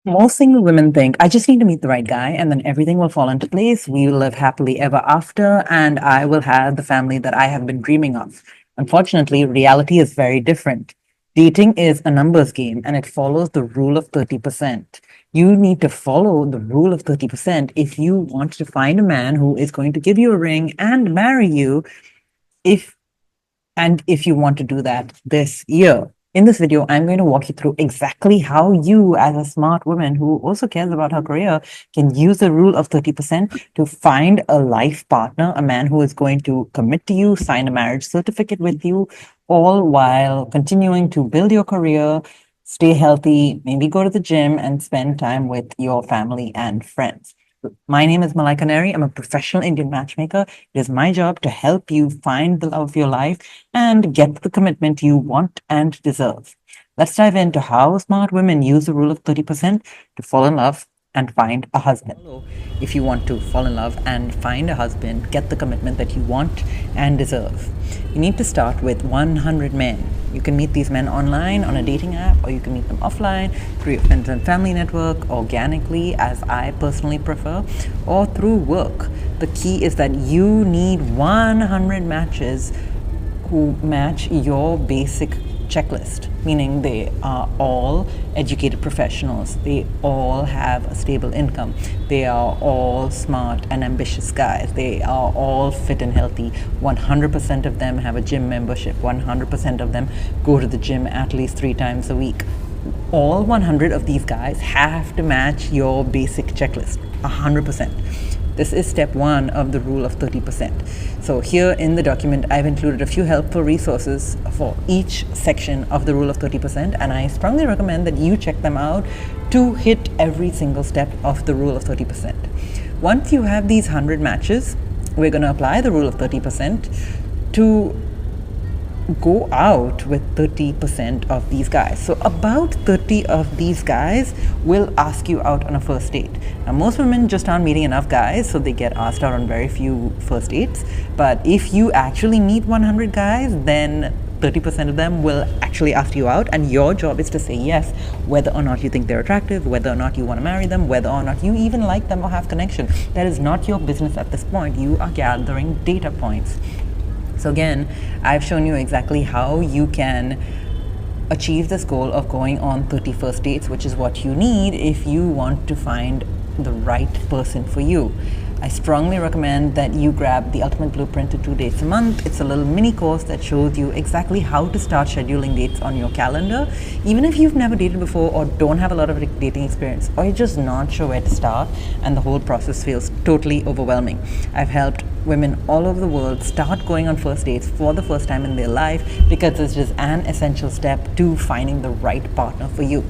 Most single women think, I just need to meet the right guy and then everything will fall into place. We will live happily ever after, and I will have the family that I have been dreaming of. Unfortunately, reality is very different. Dating is a numbers game and it follows the rule of 30%. You need to follow the rule of 30% if you want to find a man who is going to give you a ring and marry you if if you want to do that this year. In this video, I'm going to walk you through exactly how you, as a smart woman who also cares about her career, can use the rule of 30% to find a life partner, a man who is going to commit to you, sign a marriage certificate with you, all while continuing to build your career, stay healthy, maybe go to the gym, and spend time with your family and friends. My name is Malaika Neri. I'm a professional Indian matchmaker. It is my job to help you find the love of your life and get the commitment you want and deserve. Let's dive into how smart women use the rule of 30% to fall in love and find a husband. If you want to fall in love and find a husband, get the commitment that you want and deserve, you need to start with 100 men. You can meet these men online on a dating app, or you can meet them offline through your friends and family network, organically, as I personally prefer, or through work. The key is that you need 100 matches who match your basic checklist, meaning they are all educated professionals, they all have a stable income, they are all smart and ambitious guys, they are all fit and healthy, 100% of them have a gym membership, 100% of them go to the gym at least 3 times a week. All 100 of these guys have to match your basic checklist, 100%. This is step one of the rule of 30%. So here in the document, I've included a few helpful resources for each section of the rule of 30%, and I strongly recommend that you check them out to hit every single step of the rule of 30%. Once you have these 100 matches, we're going to apply the rule of 30% to go out with 30% of these guys. So about 30 of these guys will ask you out on a first date. Now, most women just aren't meeting enough guys, so they get asked out on very few first dates. But if you actually meet 100 guys, then 30% of them will actually ask you out, and your job is to say yes, whether or not you think they're attractive, whether or not you want to marry them, whether or not you even like them or have connection. That is not your business at this point. You are gathering data points. So again, I've shown you exactly how you can achieve this goal of going on 30 first dates, which is what you need if you want to find the right person for you. I strongly recommend that you grab the Ultimate Blueprint to 2 dates a month. It's a little mini course that shows you exactly how to start scheduling dates on your calendar. Even if you've never dated before or don't have a lot of dating experience, or you're just not sure where to start and the whole process feels totally overwhelming. I've helped women all over the world start going on first dates for the first time in their life because it's just an essential step to finding the right partner for you.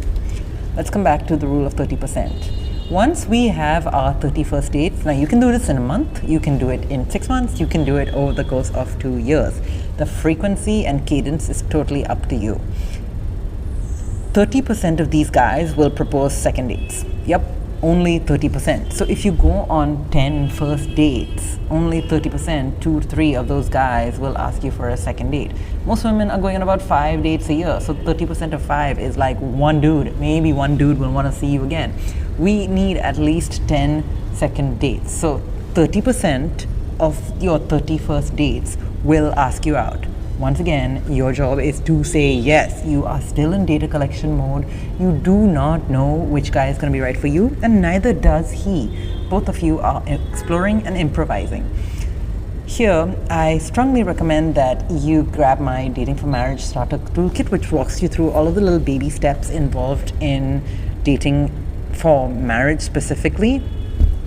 Let's come back to the rule of 30%. Once we have our 31st dates, now you can do this in a month, you can do it in 6 months, you can do it over the course of 2 years. The frequency and cadence is totally up to you. 30% of these guys will propose second dates. Yep, only 30%. So if you go on 10 first dates, only 30%, 2 to 3 of those guys will ask you for a second date. Most women are going on about 5 dates a year, so 30% of 5 is like one dude. Maybe one dude will want to see you again. We need at least 10 second dates. So 30% of your 31st dates will ask you out. Once again, your job is to say yes. You are still in data collection mode. You do not know which guy is going to be right for you, and neither does he. Both of you are exploring and improvising. Here, I strongly recommend that you grab my Dating for Marriage Starter Toolkit, which walks you through all of the little baby steps involved in dating for marriage specifically.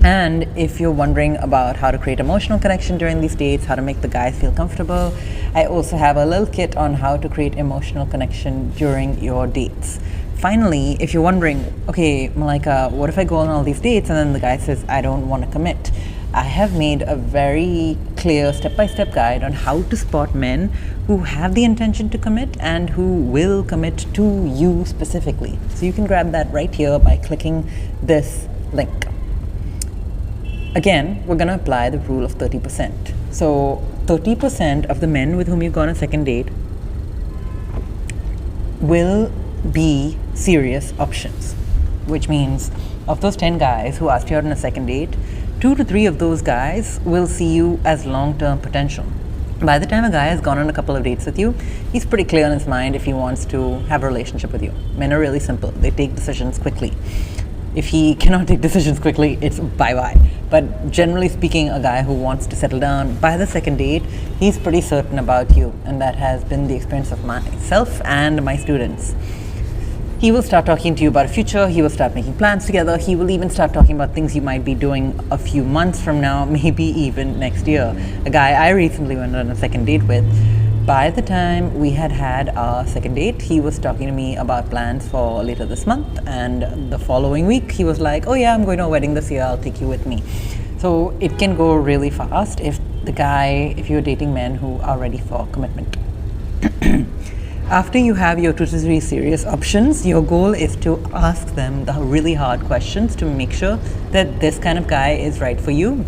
And if you're wondering about how to create emotional connection during these dates, how to make the guys feel comfortable, I also have a little kit on how to create emotional connection during your dates. Finally, if you're wondering, okay, Malaika, what if I go on all these dates and then the guy says, I don't want to commit? I have made a very clear step-by-step guide on how to spot men who have the intention to commit and who will commit to you specifically. So you can grab that right here by clicking this link. Again, we're going to apply the rule of 30%. So 30% of the men with whom you go on a second date will be serious options. which means of those 10 guys who asked you out on a second date, 2 to 3 of those guys will see you as long term potential. By the time a guy has gone on a couple of dates with you, he's pretty clear in his mind if he wants to have a relationship with you. Men are really simple, they take decisions quickly. If he cannot take decisions quickly, it's bye bye. But generally speaking, a guy who wants to settle down by the second date, he's pretty certain about you, and that has been the experience of myself and my students. He will start talking to you about a future, he will start making plans together, he will even start talking about things you might be doing a few months from now, maybe even next year. A guy I recently went on a second date with, by the time we had had our second date, he was talking to me about plans for later this month, and the following week he was like, oh yeah, I'm going to a wedding this year, I'll take you with me. So it can go really fast if you're dating men who are ready for commitment. After you have your 2 to 3 serious options, your goal is to ask them the really hard questions to make sure that this kind of guy is right for you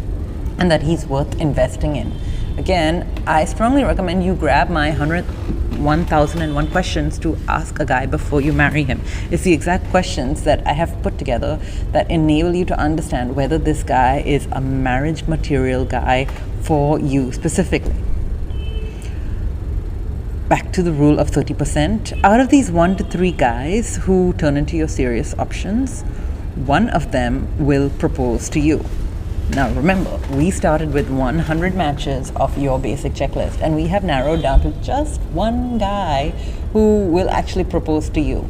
and that he's worth investing in. Again, I strongly recommend you grab my 1001 questions to ask a guy before you marry him. It's the exact questions that I have put together that enable you to understand whether this guy is a marriage material guy for you specifically. Back to the rule of 30%. Out of these 1 to 3 guys who turn into your serious options, one of them will propose to you. Now remember, we started with 100 matches of your basic checklist, and we have narrowed down to just one guy who will actually propose to you.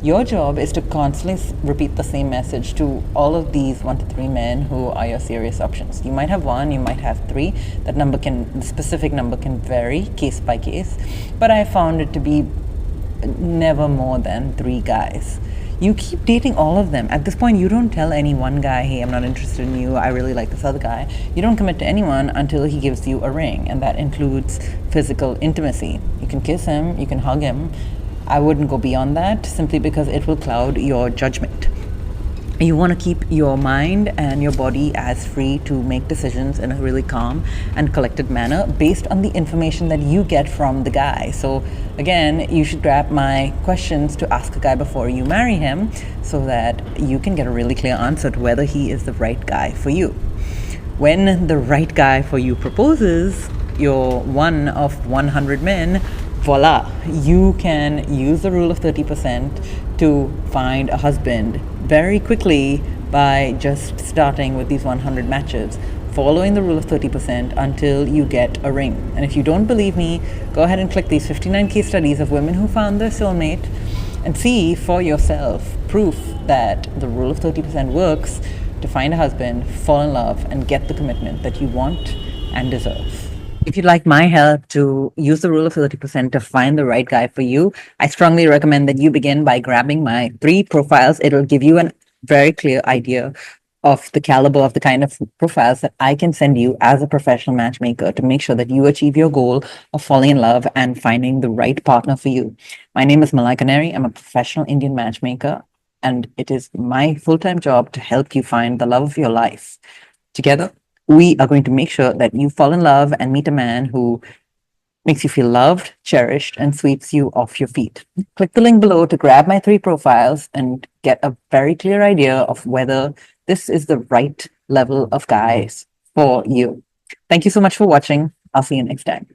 Your job is to constantly repeat the same message to all of these 1 to 3 men who are your serious options. You might have 1, you might have 3. The specific number can vary case by case, but I found it to be never more than 3 guys. You keep dating all of them. At this point, you don't tell any one guy, hey, I'm not interested in you, I really like this other guy. You don't commit to anyone until he gives you a ring, and that includes physical intimacy. You can kiss him, you can hug him. I wouldn't go beyond that simply because it will cloud your judgment. You want to keep your mind and your body as free to make decisions in a really calm and collected manner based on the information that you get from the guy. So again, you should grab my questions to ask a guy before you marry him so that you can get a really clear answer to whether he is the right guy for you. When the right guy for you proposes, you're one of 100 men. Voila, you can use the rule of 30% to find a husband very quickly by just starting with these 100 matches, following the rule of 30% until you get a ring. And if you don't believe me, go ahead and click these 59 case studies of women who found their soulmate and see for yourself proof that the rule of 30% works to find a husband, fall in love, and get the commitment that you want and deserve. If you'd like my help to use the rule of 30% to find the right guy for you, I strongly recommend that you begin by grabbing my 3 profiles. It'll give you a very clear idea of the caliber of the kind of profiles that I can send you as a professional matchmaker to make sure that you achieve your goal of falling in love and finding the right partner for you. My name is Malaika Neri. I'm a professional Indian matchmaker, and it is my full-time job to help you find the love of your life. Together, we are going to make sure that you fall in love and meet a man who makes you feel loved, cherished, and sweeps you off your feet. Click the link below to grab my 3 profiles and get a very clear idea of whether this is the right level of guys for you. Thank you so much for watching. I'll see you next time.